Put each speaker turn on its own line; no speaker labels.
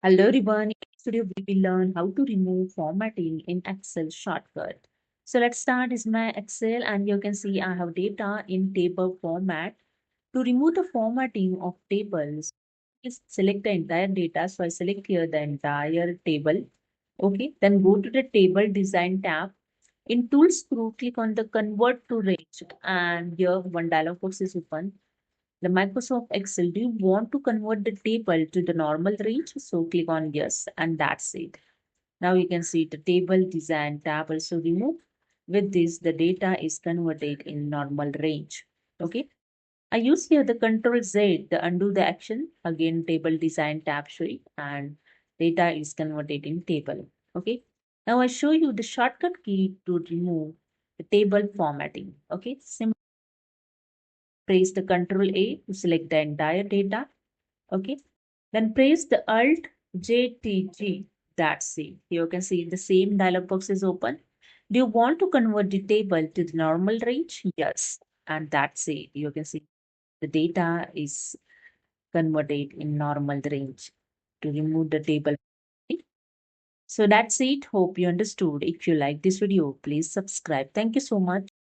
Hello everyone. In this video, we will learn how to remove formatting in Excel shortcut. So let's start. Is my Excel, and you can see I have data in table format. To remove the formatting of tables, please select the entire data. So I select here the entire table. Okay. Then go to the table design tab. In tools group, click on the convert to range, and here one dialog box is open. The Microsoft Excel, do you want to convert the table to the normal range? So click on yes, and that's it. Now you can see the table design tab also removed. With this, the data is converted in normal range. Okay. I use here the Control Z to undo the action. Again, table design tab showing and data is converted in table. Okay. Now I show you the shortcut key to remove the table formatting. Okay. Simply press the Control A to select the entire data. Okay. Then press the Alt JTG. That's it. You can see the same dialog box is open. Do you want to convert the table to the normal range? Yes. And that's it. You can see the data is converted in normal range to remove the table. So that's it. Hope you understood. If you like this video, please subscribe. Thank you so much.